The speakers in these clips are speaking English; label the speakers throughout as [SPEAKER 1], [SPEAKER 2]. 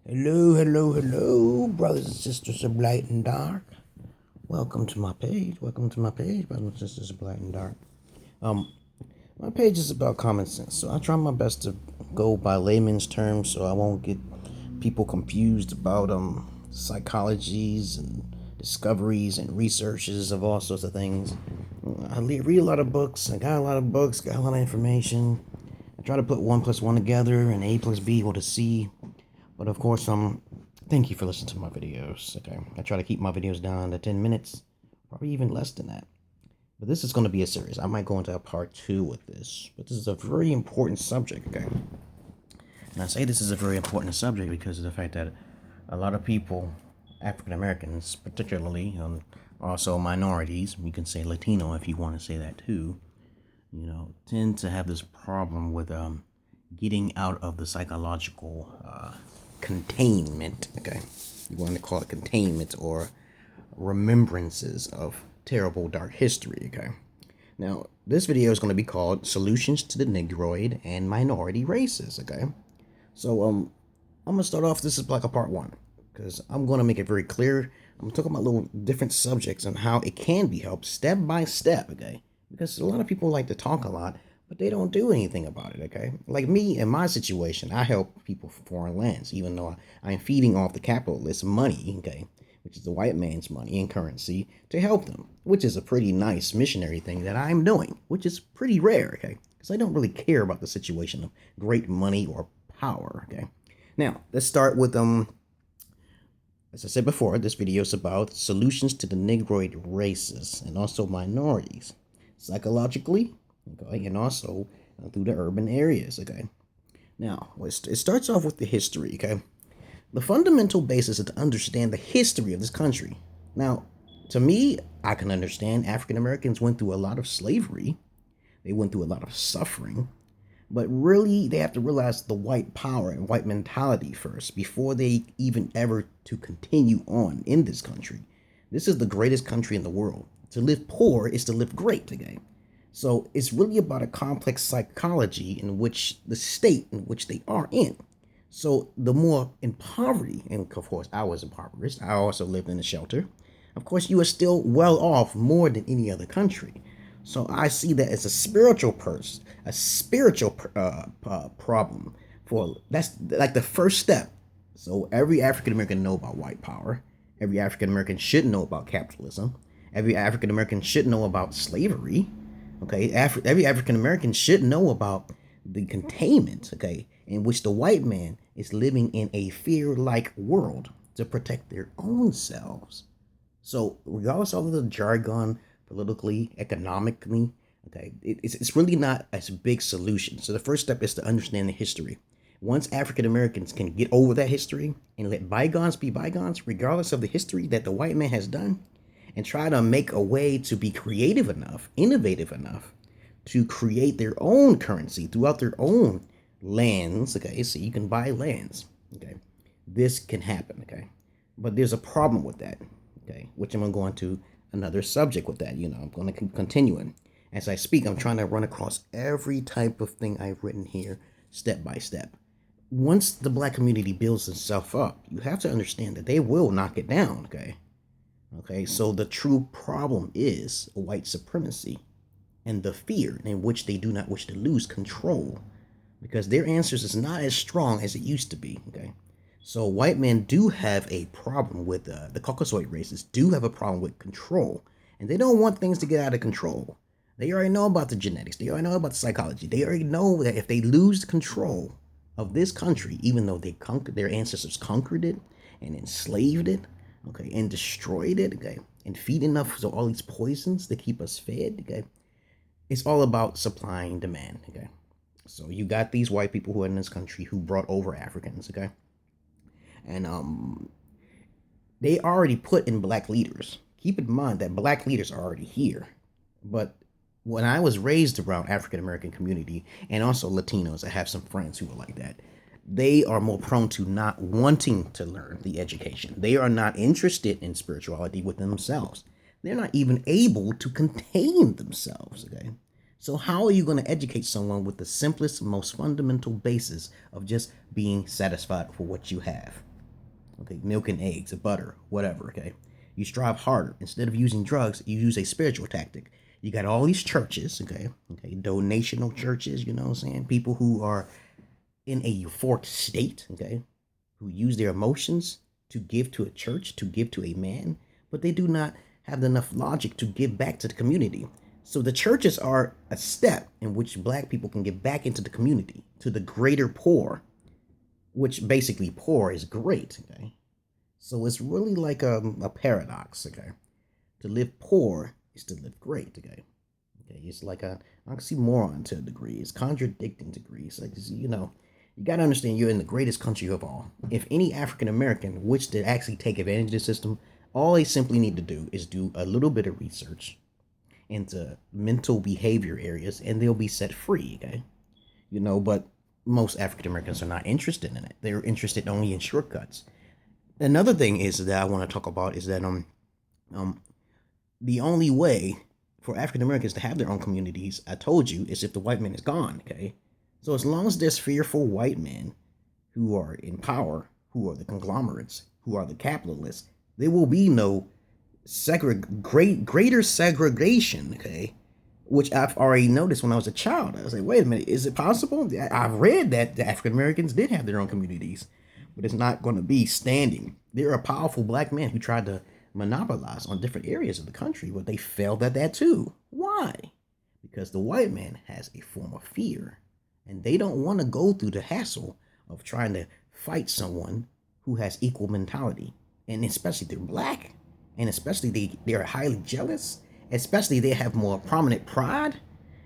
[SPEAKER 1] Hello, brothers and sisters of light and dark. Welcome to my page. Brothers and sisters of light and dark. Um, my page is about common sense, so I try my best to go by layman's terms, so I won't get people confused about psychologies and discoveries and researches of all sorts of things. Read a lot of books. I got a lot of books, got a lot of information. I try to put one plus one together, and A plus B equal to C. But of course, thank you for listening to my videos. Okay, I try to keep my videos down to 10 minutes, probably even less than that. But this is going to be a series. I might go into a part 2 with this, but this is a very important subject. Okay, and I say this is a very important subject because of the fact that a lot of people, African Americans particularly, also minorities, you can say Latino if you want to say that too, tend to have this problem with getting out of the psychological containment. Okay, you want to call it containment or remembrances of terrible dark history. Okay, now this video is going to be called Solutions to the Negroid and Minority Races. Okay, so I'm gonna start off, this is like a part 1, because I'm going to make it very clear. I'm talking about little different subjects and how it can be helped step by step. Okay, because a lot of people like to talk a lot, but they don't do anything about it. Okay, like me in my situation, I help people from foreign lands, even though I'm feeding off the capitalist money, okay, which is the white man's money and currency, to help them, which is a pretty nice missionary thing that I'm doing, which is pretty rare. Okay, because I don't really care about the situation of great money or power. Okay, now let's start with as I said before, this video is about solutions to the Negroid races and also minorities, psychologically, okay, and also through the urban areas. Okay, now it starts off with the history. Okay, the fundamental basis is to understand the history of this country. Now, to me, I can understand African Americans went through a lot of slavery, they went through a lot of suffering, but really they have to realize the white power and white mentality first before they even ever to continue on in this country. This is the greatest country in the world. To live poor is to live great. Okay, so it's really about a complex psychology in which the state in which they are in. So the more in poverty, and of course I was impoverished, I also lived in a shelter. Of course, you are still well off more than any other country. So I see that as a spiritual problem. For that's like the first step. So every African American know about white power. Every African American should know about capitalism. Every African American should know about slavery. Okay, every African American should know about the containment. Okay, in which the white man is living in a fear-like world to protect their own selves. So regardless of the jargon, politically, economically, okay, it's really not a big solution. So the first step is to understand the history. Once African Americans can get over that history and let bygones be bygones, regardless of the history that the white man has done, and try to make a way to be creative enough, innovative enough to create their own currency throughout their own lands. Okay, so you can buy lands. Okay, this can happen. Okay, but there's a problem with that. Okay, which I'm going to go into another subject with that. I'm going to keep continuing as I speak. I'm trying to run across every type of thing I've written here step by step. Once the black community builds itself up, you have to understand that they will knock it down. Okay, so the true problem is white supremacy and the fear in which they do not wish to lose control, because their answers is not as strong as it used to be. Okay, so white men do have a problem with the Caucasoid races do have a problem with control, and they don't want things to get out of control. They already know about the genetics. They already know about the psychology. They already know that if they lose control of this country, even though their ancestors conquered it and enslaved it, okay, and destroyed it, okay, and feed enough so all these poisons to keep us fed, okay, it's all about supply and demand. Okay, so you got these white people who are in this country who brought over Africans. Okay, and they already put in black leaders. Keep in mind that black leaders are already here, but when I was raised around African American community and also Latinos, I have some friends who are like that. They are more prone to not wanting to learn the education. They are not interested in spirituality within themselves. They're not even able to contain themselves. Okay, so how are you going to educate someone with the simplest, most fundamental basis of just being satisfied for what you have? Okay, milk and eggs, butter, whatever, okay? You strive harder. Instead of using drugs, you use a spiritual tactic. You got all these churches, okay, donational churches, you know what I'm saying? People who are in a euphoric state, okay, who use their emotions to give to a church, to give to a man, but they do not have enough logic to give back to the community. So the churches are a step in which black people can get back into the community, to the greater poor, which basically poor is great, okay? So it's really like a paradox, okay? To live poor is to live great, okay? It's like a oxymoron to a degree. It's contradicting degrees. Like, you know, you got to understand you're in the greatest country of all. If any African American wished to actually take advantage of the system, all they simply need to do is do a little bit of research into mental behavior areas and they'll be set free, okay? You know, but most African Americans are not interested in it. They're interested only in shortcuts. Another thing is that I want to talk about is that the only way for African Americans to have their own communities, I told you, is if the white man is gone, okay? So as long as there's fearful white men who are in power, who are the conglomerates, who are the capitalists, there will be no greater segregation, okay? Which I've already noticed when I was a child. I was like, wait a minute, is it possible? I've read that the African Americans did have their own communities, but it's not going to be standing. There are powerful black men who tried to monopolize on different areas of the country, but they failed at that too. Why? Because the white man has a form of fear, and they don't want to go through the hassle of trying to fight someone who has equal mentality, and especially they're black, and especially they're highly jealous, especially they have more prominent pride.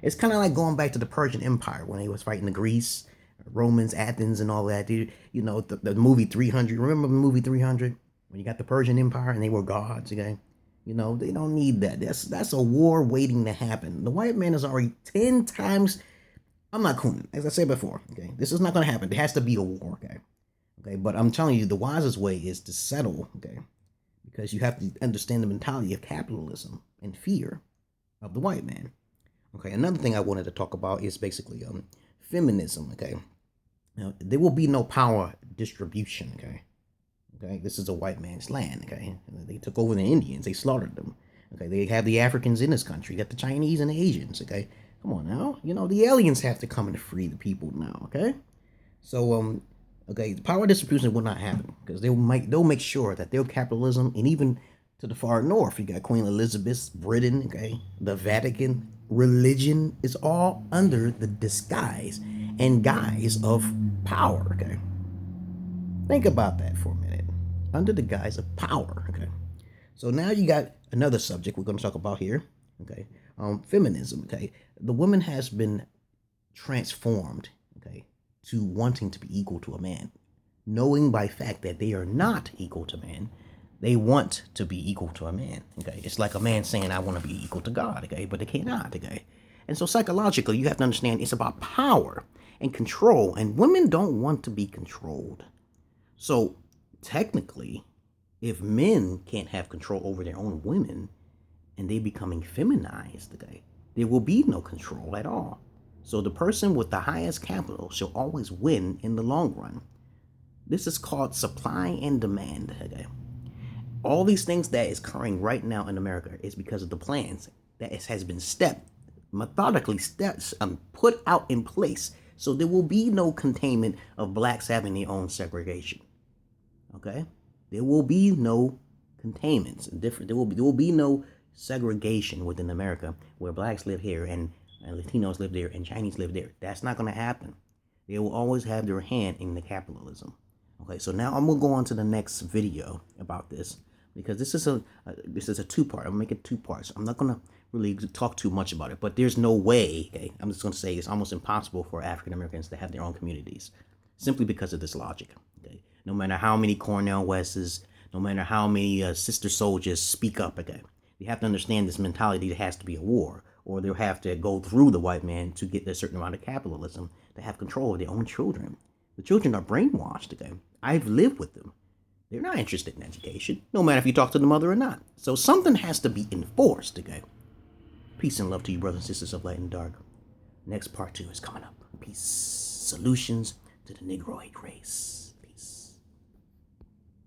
[SPEAKER 1] It's kind of like going back to the Persian Empire when they was fighting the Greece, Romans, Athens, and all that. Dude, you know, the movie 300. Remember the movie 300? When you got the Persian Empire and they were gods, okay? You know, they don't need that. That's a war waiting to happen. The white man is already 10 times. I'm not cooning, as I said before, okay? This is not going to happen. There has to be a war, okay? Okay, but I'm telling you, the wisest way is to settle, okay? Because you have to understand the mentality of capitalism and fear of the white man. Okay, another thing I wanted to talk about is basically feminism, okay? Now, there will be no power distribution, okay? Okay, this is a white man's land, okay? They took over the Indians, they slaughtered them. Okay, they have the Africans in this country, you got the Chinese and the Asians, okay? Come on now, you know, the aliens have to come and free the people now, okay? So, okay, the power distribution will not happen because they'll make sure that their capitalism, and even to the far north, you got Queen Elizabeth, Britain, okay, the Vatican, religion is all under the disguise and guise of power, okay? Think about that for a minute. Under the guise of power, okay? So now you got another subject we're going to talk about here, okay? Feminism, okay? The woman has been transformed, okay, to wanting to be equal to a man, knowing by fact that they are not equal to man. They want to be equal to a man, okay? It's like a man saying, I want to be equal to God, okay? But they cannot, okay? And so psychologically, you have to understand it's about power and control, and women don't want to be controlled. So technically, if men can't have control over their own women and they becoming feminized, okay, there will be no control at all. So the person with the highest capital shall always win in the long run. This is called supply and demand, okay? All these things that is occurring right now in America is because of the plans that has been methodically put out in place. So there will be no containment of blacks having their own segregation. Okay, there will be no containments. There will be no segregation within America where blacks live here and Latinos live there and Chinese live there. That's not going to happen. They will always have their hand in the capitalism. Okay, so now I'm gonna go on to the next video about this because this is a two-part. I'm gonna make it two parts. I'm not gonna really talk too much about it, but there's no way. Okay, I'm just gonna say it's almost impossible for African Americans to have their own communities simply because of this logic. Okay. No matter how many Cornel Wests, no matter how many sister soldiers speak up, okay, you have to understand this mentality. There has to be a war, or they'll have to go through the white man to get a certain amount of capitalism to have control of their own children. The children are brainwashed, okay? I've lived with them. They're not interested in education, no matter if you talk to the mother or not. So something has to be enforced, okay? Peace and love to you, brothers and sisters of light and dark. Next part 2 is coming up. Peace. Solutions to the Negroid race.